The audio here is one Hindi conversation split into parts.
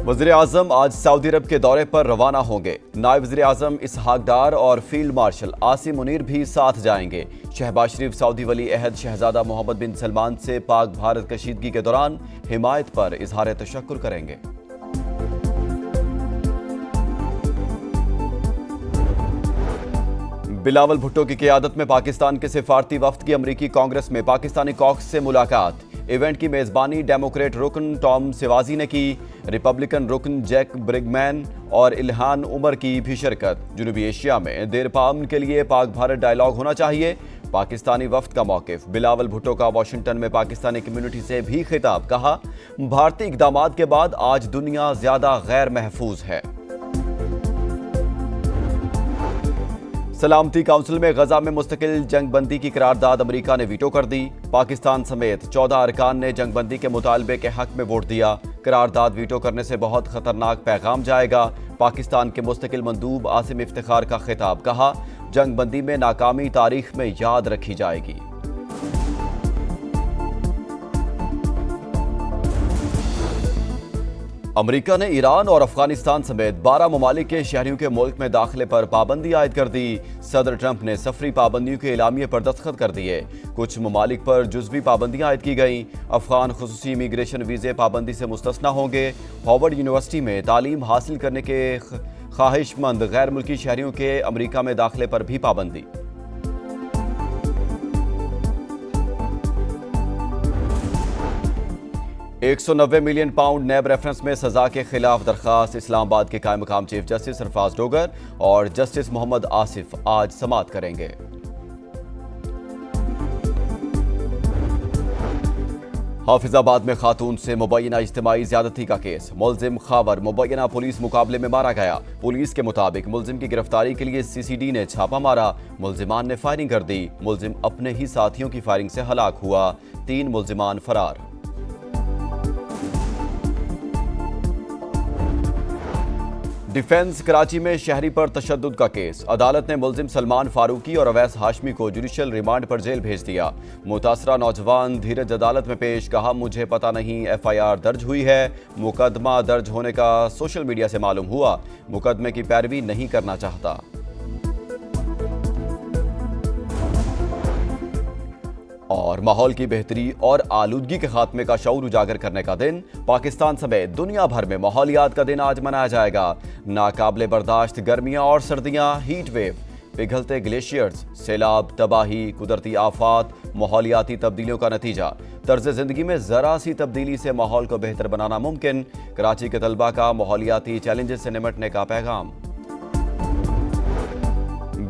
वज़ीर-ए-आज़म आज सऊदी अरब के दौरे पर रवाना होंगे। नायब वज़ीर-ए-आज़म इसहाक डार और फील्ड मार्शल आसिम मुनीर भी साथ जाएंगे। शहबाज शरीफ सऊदी वली अहद शहजादा मोहम्मद बिन सलमान से पाक भारत कशीदगी के दौरान हिमायत पर इजहार तशक्कुर करेंगे। बिलावल भुट्टो की क़ियादत में पाकिस्तान के सिफारती वफ्द की अमरीकी कांग्रेस में पाकिस्तानी कॉक्स से मुलाकात। इवेंट की मेज़बानी डेमोक्रेट रुकन टॉम सिवाजी ने की। रिपब्लिकन रुकन जैक ब्रिगमैन और इल्हान उमर की भी शिरकत। जनूबी एशिया में देरपा अमन के लिए पाक भारत डायलॉग होना चाहिए, पाकिस्तानी वफ्द का मौक़िफ़। बिलावल भुट्टो का वाशिंगटन में पाकिस्तानी कम्युनिटी से भी खिताब। कहा, भारतीय इक़दामात के बाद आज दुनिया ज़्यादा गैर महफूज है। सलामती काउंसिल में गजा में मुस्तकिल जंगबंदी की करारदाद अमेरिका ने वीटो कर दी। पाकिस्तान समेत 14 अरकान ने जंगबंदी के मुतालबे के हक में वोट दिया। करारदाद वीटो करने से बहुत खतरनाक पैगाम जाएगा। पाकिस्तान के मुस्तकिल मंदूब आसिम इफ्तिखार का खिताब। कहा, जंगबंदी में नाकामी तारीख में याद रखी जाएगी। अमेरिका ने ईरान और अफगानिस्तान समेत 12 ममालिक के शहरियों के मुल्क में दाखिले पर पाबंदी आयद कर दी। सदर ट्रंप ने सफरी पाबंदियों के एलामिये पर दस्तखत कर दिए। कुछ ममालिक पर जुज़वी पाबंदियां आयद की गईं। अफगान खुसूसी इमिग्रेशन वीज़े पाबंदी से मुस्तस्ना होंगे। हार्वर्ड यूनिवर्सिटी में तालीम हासिल करने के ख्वाहिशमंद गैर मुल्की शहरियों के अमेरिका में दाखिले पर भी पाबंदी। £190 मिलियन नैब रेफरेंस में सजा के खिलाफ दरखास्त। इस्लामाबाद के कायम मकाम चीफ जस्टिस सरफराज डोगर और जस्टिस मोहम्मद आसिफ आज समाअत करेंगे। हाफिजाबाद में खातून से मुबैना इज्तिमाई ज्यादती का केस। मुलजिम खावर मुबैना पुलिस मुकाबले में मारा गया। पुलिस के मुताबिक मुलजिम की गिरफ्तारी के लिए CCD ने छापा मारा। मुलजिमान ने फायरिंग कर दी। मुलजिम अपने ही साथियों की फायरिंग से हलाक हुआ। 3 मुलजिमान फरार। डिफेंस कराची में शहरी पर तशद्दुद का केस। अदालत ने मुलजिम सलमान फारूकी और अवैस हाशमी को जुडिशल रिमांड पर जेल भेज दिया। मुतासरा नौजवान धीरज अदालत में पेश। कहा, मुझे पता नहीं FIR दर्ज हुई है। मुकदमा दर्ज होने का सोशल मीडिया से मालूम हुआ। मुकदमे की पैरवी नहीं करना चाहता। और माहौल की बेहतरी और आलूदगी के खात्मे का शऊर उजागर करने का दिन। पाकिस्तान समेत दुनिया भर में माहौलियात का दिन आज मनाया जाएगा। नाकाबिले बर्दाश्त गर्मियां और सर्दियां, हीट वेव, पिघलते ग्लेशियर्स, सैलाब, तबाही, कुदरती आफात, माहौलियाती तब्दीलियों का नतीजा। तर्ज जिंदगी में जरा सी तब्दीली से माहौल को बेहतर बनाना मुमकिन। कराची के तलबा का माहौलियाती चैलेंजेस से निमटने का पैगाम।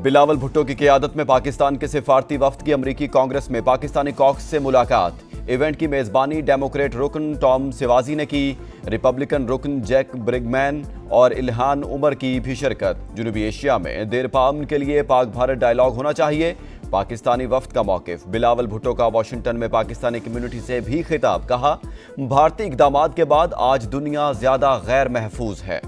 बिलावल भुट्टो की क़ियादत में पाकिस्तान के सिफारती वफ्द की अमरीकी कांग्रेस में पाकिस्तानी कॉक्स से मुलाकात। इवेंट की मेज़बानी डेमोक्रेट रुकन टॉम सिवाजी ने की। रिपब्लिकन रुकन जैक ब्रिगमैन और इल्हान उमर की भी शिरकत। जनूबी एशिया में देरपा अमन के लिए पाक भारत डायलॉग होना चाहिए, पाकिस्तानी वफ्द का मौक़िफ़। बिलावल भुट्टो का वाशिंगटन में पाकिस्तानी कम्युनिटी से भी खिताब। कहा, भारतीय इक़दामात के बाद आज दुनिया ज़्यादा गैर महफूज है।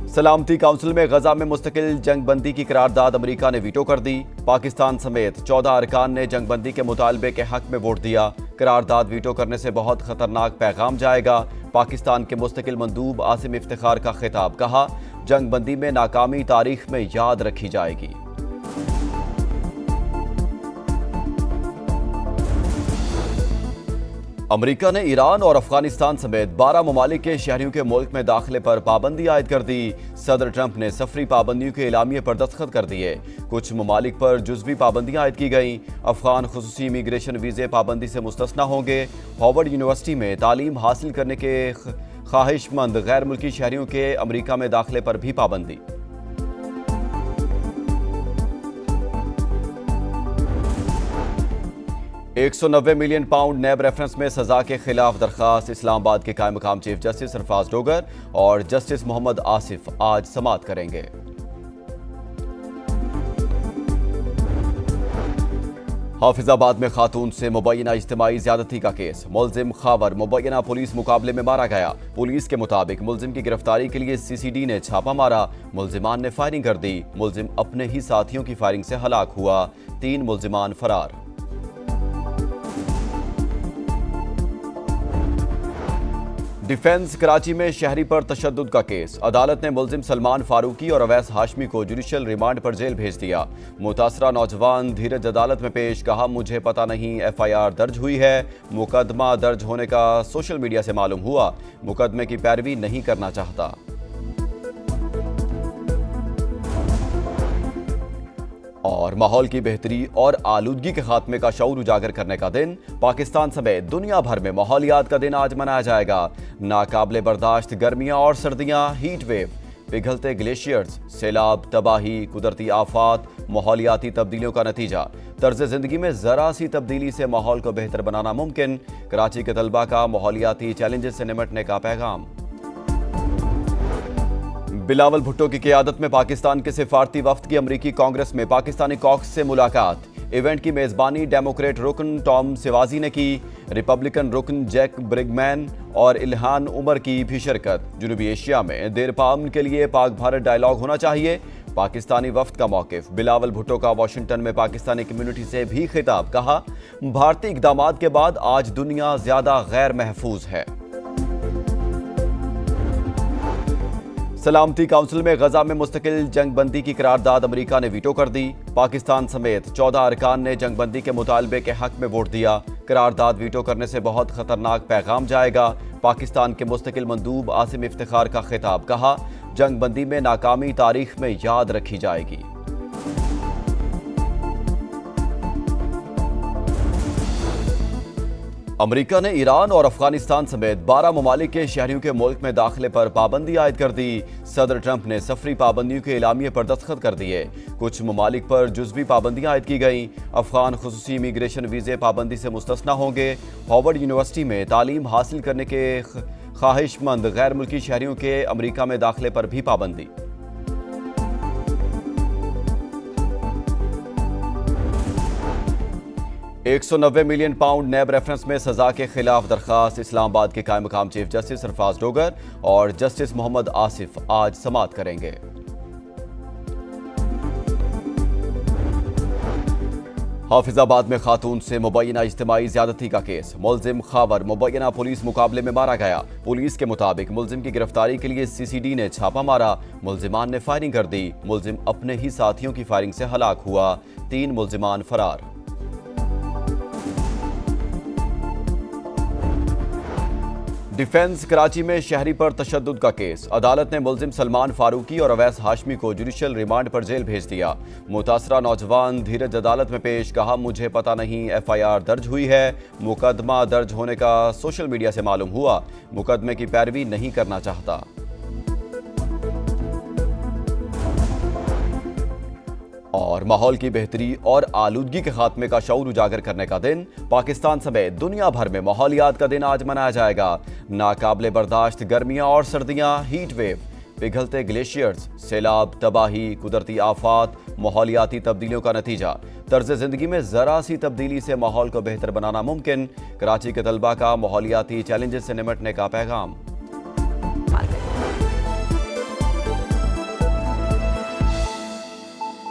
सलामती काउंसिल में गजा में मुस्तकिल जंगबंदी की करारदाद अमेरिका ने वीटो कर दी। पाकिस्तान समेत 14 अरकान ने जंगबंदी के मुतालबे के हक में वोट दिया। करारदाद वीटो करने से बहुत खतरनाक पैगाम जाएगा। पाकिस्तान के मुस्तकिल मंदूब आसिम इफ्तिखार का खिताब। कहा, जंगबंदी में नाकामी तारीख में याद रखी जाएगी। अमेरिका ने ईरान और अफगानिस्तान समेत 12 ममालिक के शहरियों के मुल्क में दाखिले पर पाबंदी आयद कर दी। सदर ट्रंप ने सफरी पाबंदियों के एलामिये पर दस्तखत कर दिए। कुछ ममालिक पर जुज़वी पाबंदियां आयद की गईं। अफगान खुसूसी इमिग्रेशन वीज़े पाबंदी से मुस्तस्ना होंगे। हार्वर्ड यूनिवर्सिटी में तालीम हासिल करने के ख्वाहिशमंद गैर मुल्की शहरियों के अमेरिका में दाखिले पर भी पाबंदी। £190 मिलियन नैब रेफरेंस में सजा के खिलाफ दरखास्त। इस्लामाबाद के कायम मकाम चीफ जस्टिस सरफराज डोगर और जस्टिस मोहम्मद आसिफ आज समाअत करेंगे। हाफिजाबाद में खातून से मुबैना इज्तिमाई ज्यादती का केस। मुलजिम खावर मुबैना पुलिस मुकाबले में मारा गया। पुलिस के मुताबिक मुलजिम की गिरफ्तारी के लिए CCD ने छापा मारा। मुलजिमान ने फायरिंग कर दी। मुलजिम अपने ही साथियों की फायरिंग से हलाक हुआ। 3 मुलजिमान फरार। डिफेंस कराची में शहरी पर तशद्दुद का केस। अदालत ने मुल्जिम सलमान फारूकी और अवैस हाशमी को जुडिशल रिमांड पर जेल भेज दिया। मुतासरा नौजवान धीरज अदालत में पेश, कहा मुझे पता नहीं FIR दर्ज हुई है। मुकदमा दर्ज होने का सोशल मीडिया से मालूम हुआ। मुकदमे की पैरवी नहीं करना चाहता। और माहौल की बेहतरी और आलूदगी के खात्मे का शऊर उजागर करने का दिन। पाकिस्तान समेत दुनिया भर में माहौलियात का दिन आज मनाया जाएगा। नाकाबिले बर्दाश्त गर्मियां और सर्दियां, हीट वेव, पिघलते ग्लेशियर्स, सैलाब, तबाही, कुदरती आफात, माहौलियाती तब्दीलियों का नतीजा। तर्ज जिंदगी में जरा सी तब्दीली से माहौल को बेहतर बनाना मुमकिन। कराची के तलबा का माहौलियाती चैलेंजेस से निमटने का पैगाम। बिलावल भुट्टो की क़यादत में पाकिस्तान के सिफारती वफ्द की अमरीकी कांग्रेस में पाकिस्तानी कॉक्स से मुलाकात। इवेंट की मेज़बानी डेमोक्रेट रुकन टॉम सिवाजी ने की। रिपब्लिकन रुकन जैक ब्रिगमैन और इल्हान उमर की भी शिरकत। जनूबी एशिया में देरपाम के लिए पाक भारत डायलॉग होना चाहिए, पाकिस्तानी वफ्द का मौक़िफ़। बिलावल भुट्टो का वाशिंगटन में पाकिस्तानी कम्युनिटी से भी खिताब, कहा भारतीय इक़दामात के बाद आज दुनिया ज़्यादा गैर महफूज है। सलामती काउंसिल में गजा में मुस्तकिल जंगबंदी की करारदाद अमेरिका ने वीटो कर दी। पाकिस्तान समेत 14 अरकान ने जंगबंदी के मुतालबे के हक में वोट दिया। करारदाद वीटो करने से बहुत खतरनाक पैगाम जाएगा। पाकिस्तान के मुस्तकिल मंदूब आसिम इफ्तिखार का खिताब, कहा जंगबंदी में नाकामी तारीख में याद रखी जाएगी। अमेरिका ने ईरान और अफगानिस्तान समेत 12 ममालिक के शहरियों के मुल्क में दाखिले पर पाबंदी आयद कर दी। सदर ट्रंप ने सफरी पाबंदियों के एलामिये पर दस्तखत कर दिए। कुछ ममालिक पर जुज़वी पाबंदियां आयद की गईं। अफगान खुसूसी इमिग्रेशन वीज़े पाबंदी से मुस्तस्ना होंगे। हार्वर्ड यूनिवर्सिटी में तालीम हासिल करने के ख्वाहिशमंद गैर मुल्की शहरियों के अमेरिका में दाखिले पर भी पाबंदी। £190 मिलियन नैब रेफरेंस में सजा के खिलाफ दरखास्त। इस्लामाबाद के कायम मकाम चीफ जस्टिस सरफराज डोगर और जस्टिस मोहम्मद आसिफ आज समाअत करेंगे। हाफिजाबाद में खातून से मुबैना इज्तिमाई ज्यादती का केस। मुल्जिम खावर मुबैना पुलिस मुकाबले में मारा गया। पुलिस के मुताबिक मुल्जिम की गिरफ्तारी के लिए CCD ने छापा मारा। मुल्जिमान ने फायरिंग कर दी। मुल्जिम अपने ही साथियों की फायरिंग से हलाक हुआ। 3 मुल्जिमान फरार। डिफेंस कराची में शहरी पर तशद्दुद का केस। अदालत ने मुल्जिम सलमान फारूकी और अवैस हाशमी को जुडिशल रिमांड पर जेल भेज दिया। मुतासरा नौजवान धीरज अदालत में पेश, कहा मुझे पता नहीं FIR दर्ज हुई है। मुकदमा दर्ज होने का सोशल मीडिया से मालूम हुआ। मुकदमे की पैरवी नहीं करना चाहता। और माहौल की बेहतरी और आलूदगी के खात्मे का शऊर उजागर करने का दिन। पाकिस्तान समेत दुनिया भर में माहौलियात का दिन आज मनाया जाएगा। नाकाबिले बर्दाश्त गर्मियां और सर्दियां, हीट वेव, पिघलते ग्लेशियर्स, सैलाब, तबाही, कुदरती आफात, माहौलियाती तब्दीलियों का नतीजा। तर्ज जिंदगी में जरा सी तब्दीली से माहौल को बेहतर बनाना मुमकिन। कराची के तलबा का माहौलियाती चैलेंजेस से निमटने का पैगाम।